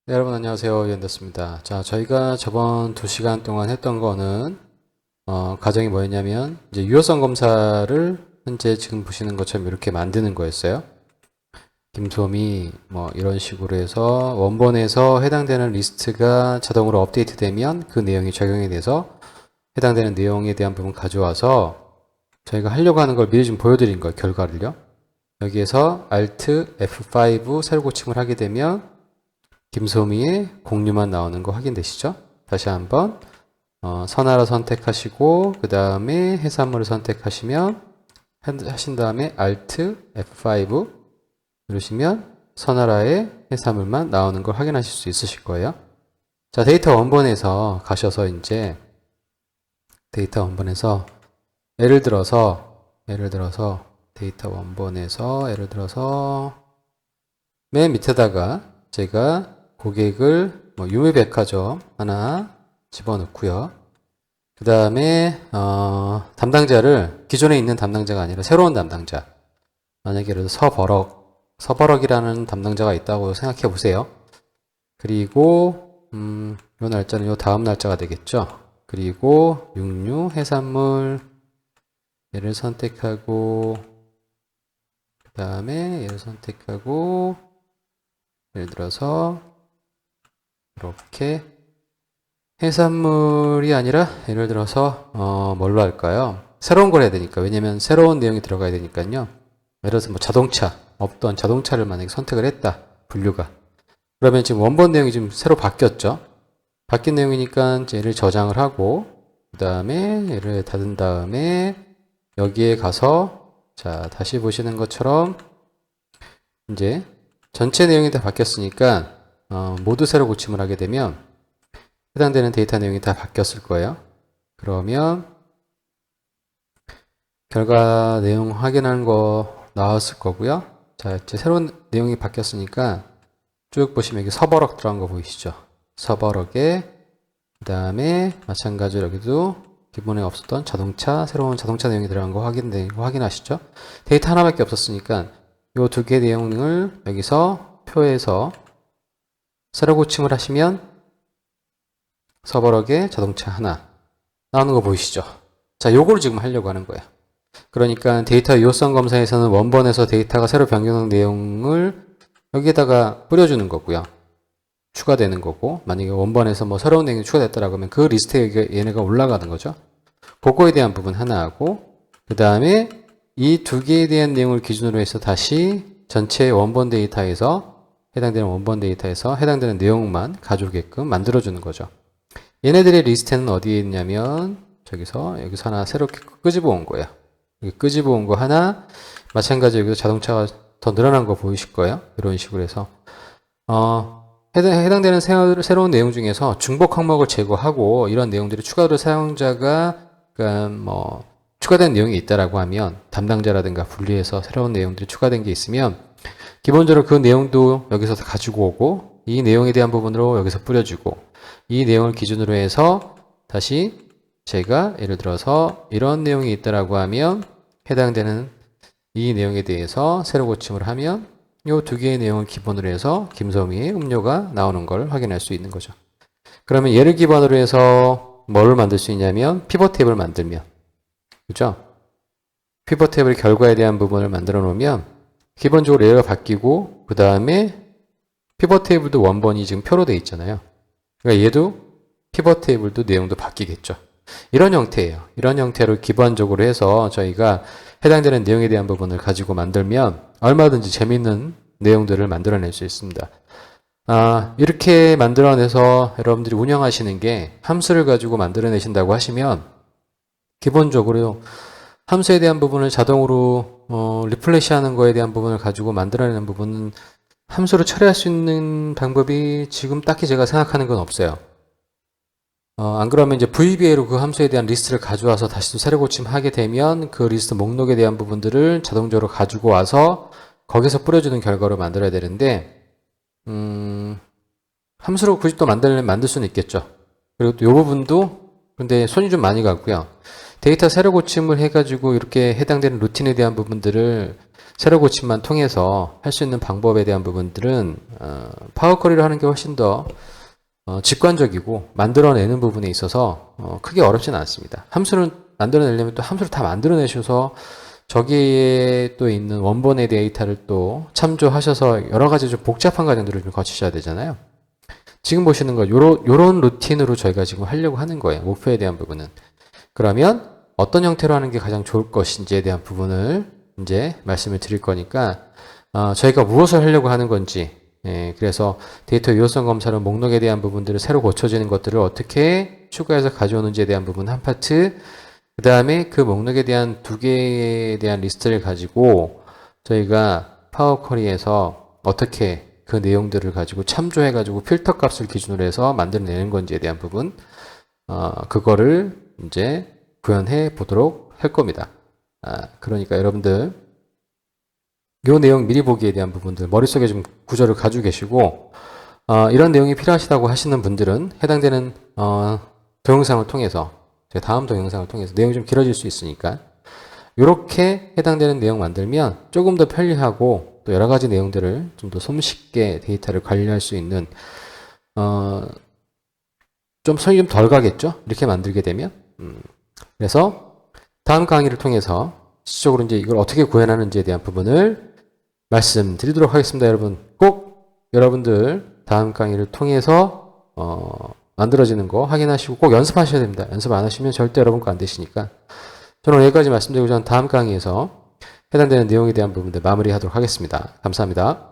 네, 여러분 안녕하세요. 이현대습니다. 자, 저희가 저번 2시간 동안 했던 거는 과정이 뭐였냐면 이제 유효성 검사를 현재 지금 보시는 것처럼 이렇게 만드는 거였어요. 김소미 뭐 이런 식으로 해서 원본에서 해당되는 리스트가 자동으로 업데이트되면 그 내용이 적용이 돼서 해당되는 내용에 대한 부분 가져와서 저희가 하려고 하는 걸 미리 좀 보여드린 거예요. 결과를요. 여기에서 Alt F5 새로 고침을 하게 되면 김소미의 공유만 나오는 거 확인되시죠? 다시 한번 선하라 선택하시고 그 다음에 해산물을 선택하시면 하신 다음에 Alt F5 누르시면 선하라의 해산물만 나오는 걸 확인하실 수 있으실 거예요. 자, 데이터 원본에서 가셔서 이제 데이터 원본에서 예를 들어서 데이터 원본에서 예를 들어서 맨 밑에다가 제가 고객을 유미백화점 하나 집어넣고요. 그 다음에 담당자를 기존에 있는 담당자가 아니라 새로운 담당자, 만약에 예를 들어 서버럭이라는 담당자가 있다고 생각해 보세요. 그리고 요 날짜는 요 다음 날짜가 되겠죠. 그리고 육류 해산물 얘를 선택하고 그 다음에 얘를 선택하고 예를 들어서 이렇게 해산물이 아니라 예를 들어서 뭘로 할까요? 새로운 걸 해야 되니까. 왜냐면 새로운 내용이 들어가야 되니까요. 예를 들어서 뭐 자동차, 없던 자동차를 만약에 선택을 했다. 분류가. 그러면 지금 원본 내용이 지금 새로 바뀌었죠. 바뀐 내용이니까 얘를 저장을 하고 그 다음에 얘를 닫은 다음에 여기에 가서 자 다시 보시는 것처럼 이제 전체 내용이 다 바뀌었으니까 모두 새로 고침을 하게 되면 해당되는 데이터 내용이 다 바뀌었을 거예요. 그러면 결과 내용 확인하는 거 나왔을 거고요. 자, 이제 새로운 내용이 바뀌었으니까 쭉 보시면 여기 서버럭 들어간 거 보이시죠? 서버럭에 그 다음에 마찬가지로 여기도 기본에 없었던 새로운 자동차 내용이 들어간 거 확인하시죠? 데이터 하나밖에 없었으니까 이 두 개 내용을 여기서 표에서 새로 고침을 하시면 서버럭에 자동차 하나 나오는 거 보이시죠? 자, 요걸 지금 하려고 하는 거예요. 그러니까 데이터 유효성 검사에서는 원본에서 데이터가 새로 변경한 내용을 여기에다가 뿌려주는 거고요. 추가되는 거고, 만약에 원본에서 뭐 새로운 내용이 추가됐다라고 하면 그 리스트에 얘네가 올라가는 거죠. 그거에 대한 부분 하나 하고, 그 다음에 이 두 개에 대한 내용을 기준으로 해서 다시 전체 원본 데이터에서 해당되는 내용만 가져오게끔 만들어주는 거죠. 얘네들의 리스트는 어디에 있냐면 여기서 하나 새롭게 끄집어 온 거예요. 여기 끄집어 온 거 하나, 마찬가지로 여기서 자동차가 더 늘어난 거 보이실 거예요. 이런 식으로 해서 해당되는 새로운 내용 중에서 중복 항목을 제거하고 이런 내용들이 추가로 사용자가 그러니까 추가된 내용이 있다라고 하면 담당자라든가 분리해서 새로운 내용들이 추가된 게 있으면 기본적으로 그 내용도 여기서 가지고 오고 이 내용에 대한 부분으로 여기서 뿌려주고 이 내용을 기준으로 해서 다시 제가 예를 들어서 이런 내용이 있다라고 하면 해당되는 이 내용에 대해서 새로 고침을 하면 이 두 개의 내용을 기본으로 해서 김소미의 음료가 나오는 걸 확인할 수 있는 거죠. 그러면 얘를 기반으로 해서 뭐를 만들 수 있냐면 피벗 탭을 만들면 그죠? 피벗 탭을 결과에 대한 부분을 만들어 놓으면 기본적으로 얘가 바뀌고 그 다음에 피벗 테이블도 원본이 지금 표로 되어 있잖아요. 그러니까 얘도 피벗 테이블도 내용도 바뀌겠죠. 이런 형태예요. 이런 형태로 기본적으로 해서 저희가 해당되는 내용에 대한 부분을 가지고 만들면 얼마든지 재밌는 내용들을 만들어낼 수 있습니다. 이렇게 만들어내서 여러분들이 운영하시는 게 함수를 가지고 만들어내신다고 하시면 기본적으로 함수에 대한 부분을 자동으로 리플레시 하는 거에 대한 부분을 가지고 만들어내는 부분은 함수로 처리할 수 있는 방법이 지금 딱히 제가 생각하는 건 없어요. 안 그러면 이제 VBA로 그 함수에 대한 리스트를 가져와서 다시 또 새로 고침하게 되면 그 리스트 목록에 대한 부분들을 자동적으로 가지고 와서 거기서 뿌려주는 결과로 만들어야 되는데 함수로 굳이 또 만들 수는 있겠죠. 그리고 또 이 부분도 근데 손이 좀 많이 가고요. 데이터 새로 고침을 해가지고 이렇게 해당되는 루틴에 대한 부분들을 새로 고침만 통해서 할 수 있는 방법에 대한 부분들은 파워 쿼리를 하는 게 훨씬 더 직관적이고 만들어내는 부분에 있어서 크게 어렵지는 않습니다. 함수를 만들어내려면 또 함수를 다 만들어내셔서 저기에 또 있는 원본의 데이터를 또 참조하셔서 여러 가지 좀 복잡한 과정들을 좀 거치셔야 되잖아요. 지금 보시는 거 요런 루틴으로 저희가 지금 하려고 하는 거예요. 목표에 대한 부분은. 그러면 어떤 형태로 하는 게 가장 좋을 것인지에 대한 부분을 이제 말씀을 드릴 거니까 저희가 무엇을 하려고 하는 건지, 그래서 데이터 유효성 검사는 목록에 대한 부분들을 새로 고쳐지는 것들을 어떻게 추가해서 가져오는지에 대한 부분 한 파트, 그 다음에 그 목록에 대한 2개에 대한 리스트를 가지고 저희가 파워 쿼리에서 어떻게 그 내용들을 가지고 참조해 가지고 필터 값을 기준으로 해서 만들어내는 건지에 대한 부분, 그거를 이제 구현해 보도록 할 겁니다. 그러니까 여러분들 요 내용 미리 보기에 대한 부분들 머릿속에 좀 구조를 가지고 계시고, 이런 내용이 필요하시다고 하시는 분들은 해당되는 동영상을 통해서, 제가 다음 동영상을 통해서 내용이 좀 길어질 수 있으니까 이렇게 해당되는 내용 만들면 조금 더 편리하고 또 여러 가지 내용들을 좀 더 손쉽게 데이터를 관리할 수 있는 좀 손이 좀 덜 가겠죠? 이렇게 만들게 되면. 그래서 다음 강의를 통해서 실질적으로 이제 이걸 어떻게 구현하는지에 대한 부분을 말씀드리도록 하겠습니다. 여러분 꼭 여러분들 다음 강의를 통해서 만들어지는 거 확인하시고 꼭 연습하셔야 됩니다. 연습 안 하시면 절대 여러분 거 안 되시니까. 저는 여기까지 말씀드리고 저는 다음 강의에서 해당되는 내용에 대한 부분들 마무리하도록 하겠습니다. 감사합니다.